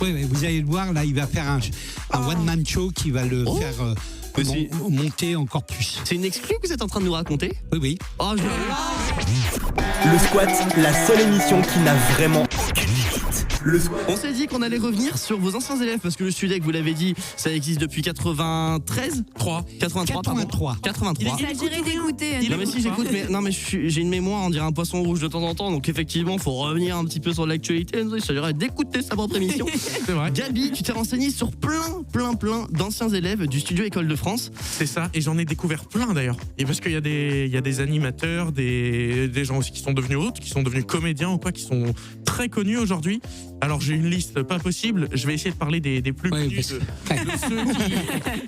Oui, vous allez le voir, là, il va faire un one-man show qui va le faire monter encore plus. C'est une exclue que vous êtes en train de nous raconter? Oui. Oh, Le Squat, la seule émission qui n'a vraiment aucune limite. On s'est dit qu'on allait revenir sur vos anciens élèves parce que le Studec, vous l'avez dit, ça existe depuis 93 83. Il exagéré d'écouter. Non mais si j'écoute, mais j'ai une mémoire, on dirait un poisson rouge de temps en temps, donc effectivement faut revenir un petit peu sur l'actualité. Il s'agirait d'écouter sa propre émission. C'est vrai. Gabi, tu t'es renseigné sur plein d'anciens élèves du studio École de France. C'est ça, et j'en ai découvert plein d'ailleurs. Et parce qu'il y a des animateurs, des gens aussi qui sont devenus autres, qui sont devenus comédiens ou quoi, qui sont très connus aujourd'hui. Alors j'ai une liste pas possible, je vais essayer de parler des plus connus, de ceux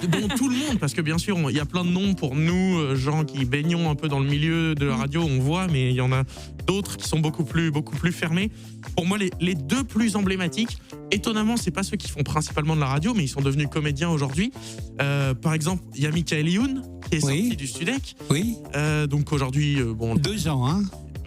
dont tout le monde, parce que bien sûr il y a plein de noms pour nous, gens qui baignons un peu dans le milieu de la radio, on voit, mais il y en a d'autres qui sont beaucoup plus fermés. Pour moi les deux plus emblématiques, étonnamment c'est pas ceux qui font principalement de la radio, mais ils sont devenus comédiens aujourd'hui. Par exemple il y a Michael Youn qui est sorti du Studec. Oui. Donc aujourd'hui 2 ans, hein.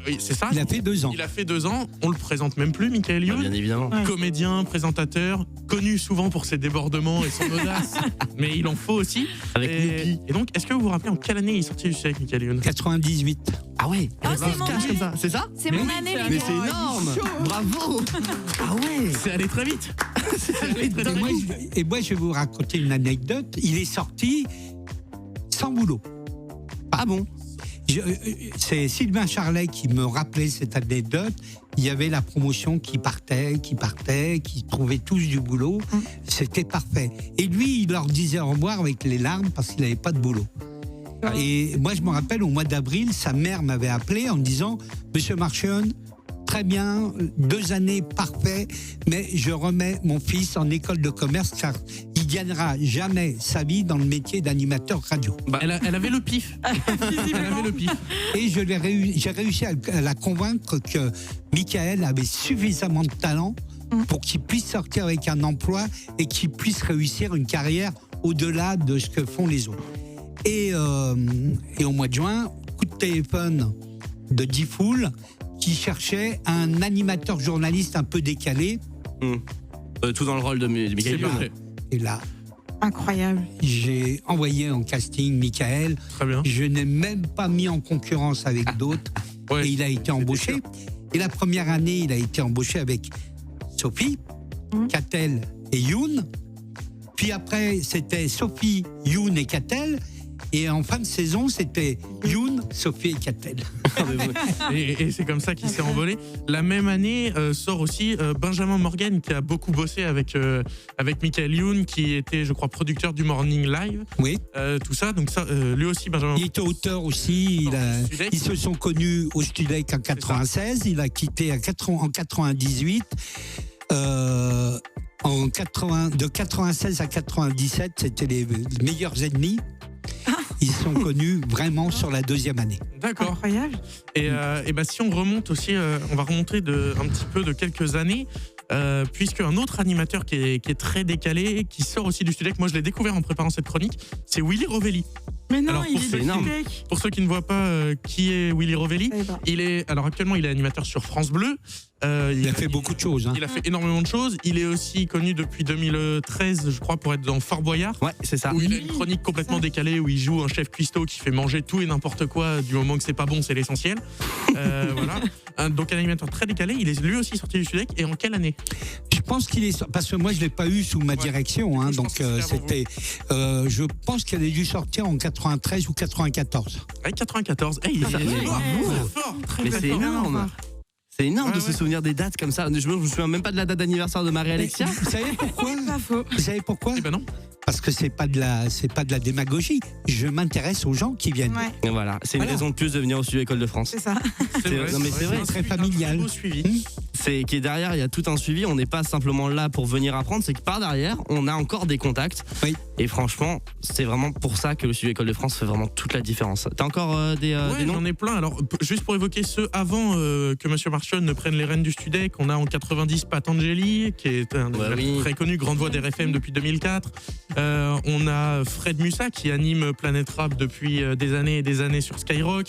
Oui, c'est ça. Il a fait 2 ans. Il a fait 2 ans. On le présente même plus, Michael Youn. Bien évidemment. Comédien, présentateur, connu souvent pour ses débordements et son audace, mais il en faut aussi. Et donc, est-ce que vous vous rappelez en quelle année il est sorti du Studec, Michael Youn? 98. Ah ouais. c'est mon année. C'est ça? C'est mon année, les Mais gars. c'est énorme. Bravo. Ah ouais. C'est allé très vite. Et moi, je vais vous raconter une anecdote. Il est sorti sans boulot. Ah bon? C'est Sylvain Charlet qui me rappelait cette anecdote. Il y avait la promotion qui partait, qui trouvait tous du boulot. C'était parfait. Et lui, il leur disait au revoir avec les larmes parce qu'il n'avait pas de boulot. Et moi, je me rappelle, au mois d'avril, sa mère m'avait appelé en me disant « Monsieur Marchione, très bien, 2 années, parfait, mais je remets mon fils en école de commerce car il gagnera jamais sa vie dans le métier d'animateur radio. » Elle avait le pif. Elle avait le pif. Et j'ai réussi à la convaincre que Michael avait suffisamment de talent pour qu'il puisse sortir avec un emploi et qu'il puisse réussir une carrière au-delà de ce que font les autres. Et au mois de juin, coup de téléphone de Diffoul qui cherchait un animateur journaliste un peu décalé. Tout dans le rôle de Michael Youn. Et là, Incroyable. j'ai envoyé en casting Michael. Très bien. Je n'ai même pas mis en concurrence avec d'autres. Ouais, et il a été embauché. Et la première année, il a été embauché avec Sophie, Catel et Youn. Puis après, c'était Sophie, Youn et Catel. Et en fin de saison, c'était Youn, Sophie et Catel. Et c'est comme ça qu'il s'est envolé. La même année sort aussi Benjamin Morgan, qui a beaucoup bossé avec Michael Youn, qui était, je crois, producteur du Morning Live. Oui. Tout ça, donc ça, lui aussi, Benjamin. Il était auteur aussi. Ils se sont connus au Studec en 96. Il a quitté en 98. De 96 à 97, c'était les meilleurs ennemis. Ils sont connus vraiment sur la 2e année. D'accord. Incroyable. Et si on remonte aussi, on va remonter un petit peu de quelques années, puisque un autre animateur qui est très décalé, qui sort aussi du Studec, moi je l'ai découvert en préparant cette chronique, c'est Willy Rovelli. Mais non, Alors, il est énorme. Pour ceux qui ne voient pas qui est Willy Rovelli, actuellement il est animateur sur France Bleu. Il a fait beaucoup de choses. Il a fait énormément de choses. Il est aussi connu depuis 2013, je crois, pour être dans Fort Boyard. Ouais, c'est ça. Où il a une chronique complètement décalée, où il joue un chef cuistot qui fait manger tout et n'importe quoi, du moment que c'est pas bon, c'est l'essentiel. Voilà. Donc un animateur très décalé. Il est lui aussi sorti du Studec. Et en quelle année? Je pense qu'il est... Parce que moi, je ne l'ai pas eu sous ma direction. Hein, donc c'était... je pense qu'elle a dû sortir en 93 ou 94. Ouais, 94. Hey, Bravo. fort, très, Mais très c'est fort. énorme. C'est énorme de se Ouais. souvenir des dates comme ça. Je me souviens même pas de la date d'anniversaire de Marie-Alexia. Vous savez pourquoi? Pas faux. Vous savez pourquoi? Eh ben non. Parce que c'est pas de la démagogie. Je m'intéresse aux gens qui viennent. Ouais, Et voilà, c'est une raison de plus de venir au studio École de France. c'est ça. Non, mais c'est vrai, très familial. Un suivi. C'est qui est derrière, il y a tout un suivi. On n'est pas simplement là pour venir apprendre, c'est que par derrière, on a encore des contacts. Oui. Et franchement, c'est vraiment pour ça que le studio École de France fait vraiment toute la différence. T'as encore des noms? J'en ai plein. Alors, juste pour évoquer ceux avant que Monsieur Marchione ne prenne les rênes du Studec, on a en 90 Patangeli, qui est un très connu, grande voix d'RFM depuis 2004. On a Fred Mussa qui anime Planète Rap depuis des années et des années sur Skyrock.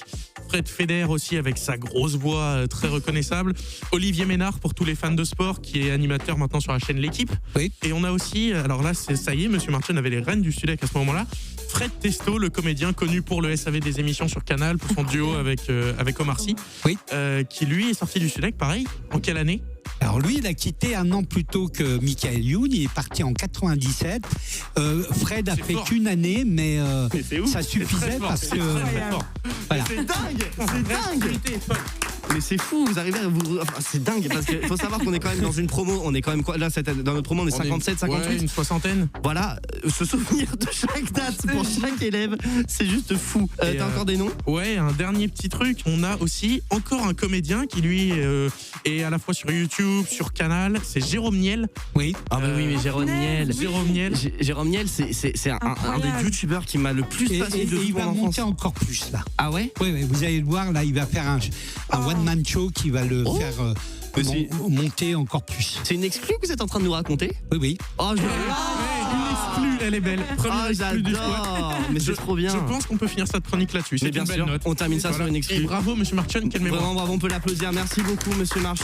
Fred Feder aussi avec sa grosse voix très reconnaissable. Olivier Ménard pour tous les fans de sport qui est animateur maintenant sur la chaîne L'équipe. Oui. Et on a aussi, alors là ça y est, Monsieur Martin avait les rênes du Sudec à ce moment-là. Fred Testo, le comédien connu pour le SAV des émissions sur Canal, pour son duo avec Omar Sy. Oui. Qui lui est sorti du Sudec, pareil. En quelle année? Alors lui, il a quitté un an plus tôt que Michael Youn, il est parti en 97. Fred a C'est fait fort. qu'une année, mais c'est ouf. ça suffisait parce que... Voilà. C'est dingue, c'est dingue. Mais c'est fou, vous arrivez à vous. Enfin, c'est dingue parce qu'il faut savoir qu'on est quand même dans une promo. On est quand même quoi là dans notre promo on est 57, 58. Ouais, une soixantaine. Voilà, se souvenir de chaque date pour chaque élève, c'est juste fou. Et, T'as encore des noms? Ouais, un dernier petit truc. On a aussi encore un comédien qui lui est à la fois sur YouTube, sur Canal. C'est Jérôme Niel. Oui. Ah bah oui, mais Jérôme Niel. Jérôme Niel. Jérôme Niel, c'est un des youtubeurs qui m'a le plus Et, passionné et de il tout va mon enfance. monter encore plus là. Ah ouais? Oui, oui, vous allez le voir, là, il va faire un one-man show qui va le faire Mais c'est- monter encore plus. C'est une exclue que vous êtes en train de nous raconter? Oui, oui. Oh, je... Une exclue, elle est belle. Première Ah, exclue du squat. j'adore. Mais c'est trop bien. Je pense qu'on peut finir cette chronique là-dessus. Mais C'est bien une belle sûr, note. on termine ça Voilà. sur une Et exclue. bravo, Monsieur Marchand, quelle mémoire. Vraiment bravo, on peut l'applaudir. Merci beaucoup, monsieur Marchand.